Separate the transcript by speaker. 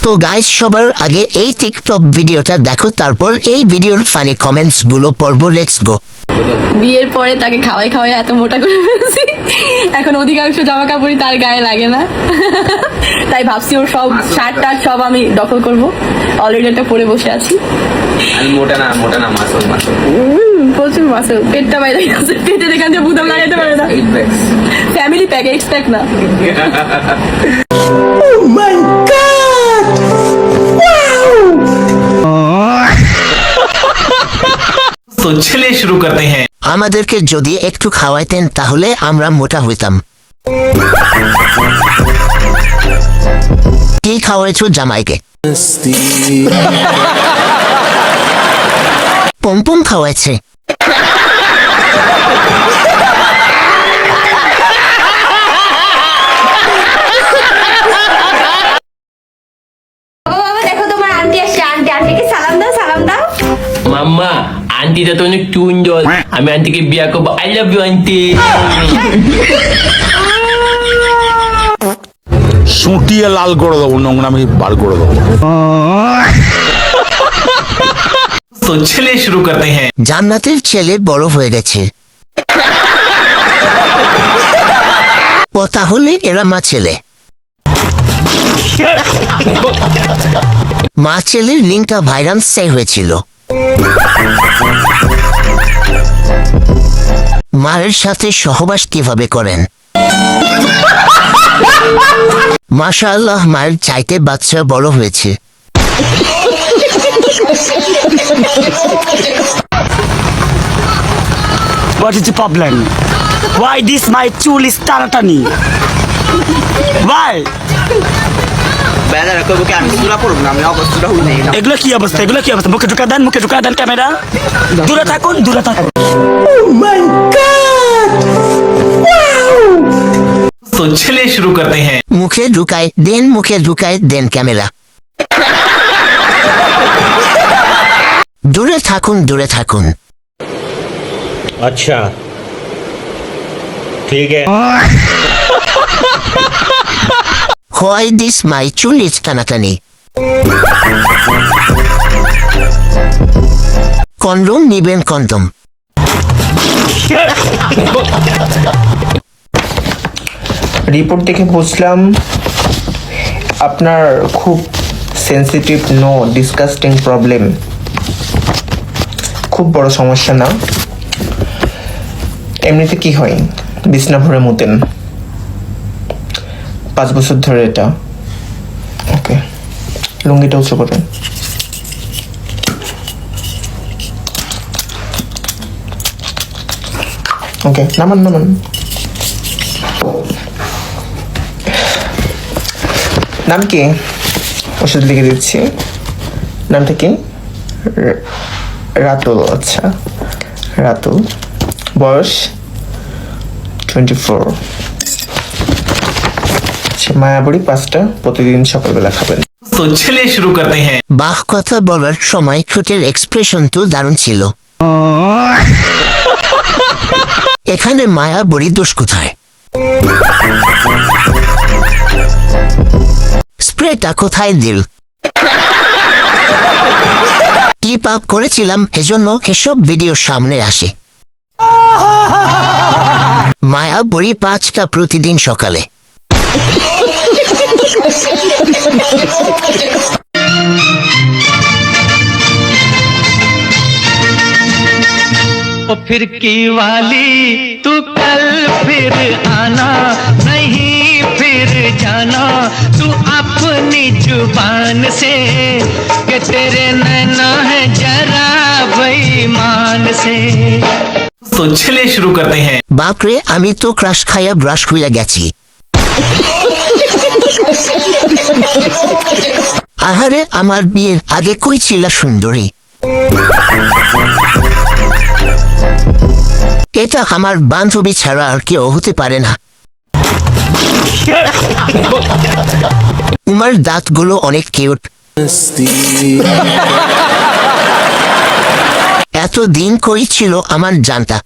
Speaker 1: তো গাইস, সবার আগে এই টিকটক ভিডিওটা দেখো, তারপর এই ভিডিওর ফানি কমেন্টস গুলো পড়বো। Let's go.
Speaker 2: বিয়ের পরে তাকে খাওয়াই খাওয়াই এত মোটা করে ফেলছি, এখন অধিকাংশ জামা কাপড়ই তার গায়ে লাগে না। তাই ভাবছি ওর সব শার্ট টার্ট সব আমি দখল করবো। অলরেডি একটা পরে বসে আছি।
Speaker 3: আমি মোটা না মাসল
Speaker 2: প্রচুর মাসেল, পেটটা বাইরে গেছে, পেটে এখান থেকে বুতাম লাগাইতে পারে না। ফ্যামিলি প্যাক, এক্স প্যাক না।
Speaker 3: তো চলে শুরু করতে हैं।
Speaker 1: আমাদেরকে যদি একটু খাওয়াইতেন তাহলে আমরা মোটা হইতাম। কি খাওয়াইছো জামাইকে? পমপম খাওয়াইছে।
Speaker 2: দেখো তোমার আন্টি আসছে, আন্টিকে সালাম দাও, সালাম দাও।
Speaker 3: মাম্মা আন্টিটা তো অনেক সুন্দর, আমি আন্টিকে বিয়ে করবো। I love you aunty.
Speaker 4: সুটিয়ে লাল করে দেবো, নোংরামি বার করে দেবো।
Speaker 3: তো চলে শুরু করতে हैं।
Speaker 1: জান্নাতের ছেলে বড় হয়ে গেছে। ও তাহলে এরা মা ছেলে। মা ছেলের লিঙ্কটা ভাইরাল হয়েছিল। মায়ের সাথে সহবাস কিভাবে করেন? মাশাআল্লাহ, মায়ের চাইতে বাচ্চা বড় হয়েছে।
Speaker 5: What is the problem? Why this my chul is taratani? Why? এগুলো কি অবস্থা? মুখে ঢুকা দেন ক্যামেরা। দূরে থাকুন।
Speaker 3: তো চলে শুরু করতে हैं।
Speaker 1: মুখে ঢুকায় দেন ক্যামেরা। দূরে থাকুন।
Speaker 6: अच्छा ठीक है।
Speaker 1: Why this my চুল is টানাটানি? কন্ডম নিবেন, কন্ডম।
Speaker 7: রিপোর্ট দেখে বুঝলাম আপনার খুব সেন্সিটিভ, নো ডিসকাস্টিং প্রবলেম, খুব বড় সমস্যা না। এমনিতে কি হয়, বিছনা ভরে মুতেন 5 বছর ধরে এটা। ওকে, লুঙ্গিটা উঁচু করেন। ওকে, নামান। নাম কি? ওষুধ লিখে দিচ্ছি। নামটা কি? রাতুল। আচ্ছা, রাতুল। বয়স 24। মায়াবড়ি 5টা প্রতিদিন সকালবেলা খাবেন।
Speaker 3: তো চলে শুরু করতে हैं।
Speaker 1: বাহ, কথা বলার সময় ঠোঁটের এক্সপ্রেশন তো দারুণ ছিল। এখানে মায়া বড়ি দোষ কোথায়? স্প্রেটা কোথায় দিল? কি পাপ করেছিলাম এজন্য এসব ভিডিও সামনে আসে? মায়া বড়ি 5টা প্রতিদিন সকালে।
Speaker 8: ओ फिर की वाली तू कल फिर आना, नहीं फिर जाना तू अपनी जुबान से, कि तेरे नैना है जरा बेईमान से।
Speaker 3: तो चले शुरू करते हैं।
Speaker 1: বাপরে, আমি তো ক্রাশ খাইয়া ব্রাশ হইয়া গেছি। আহারে, আমার বিয়ের আগে কই ছিল সুন্দরী? এটা আমার বান্ধবী ছাড়া আর কেউ হতে পারে না। তোমার দাঁতগুলো অনেক কিউট। এতদিন কই ছিল আমার জানটা?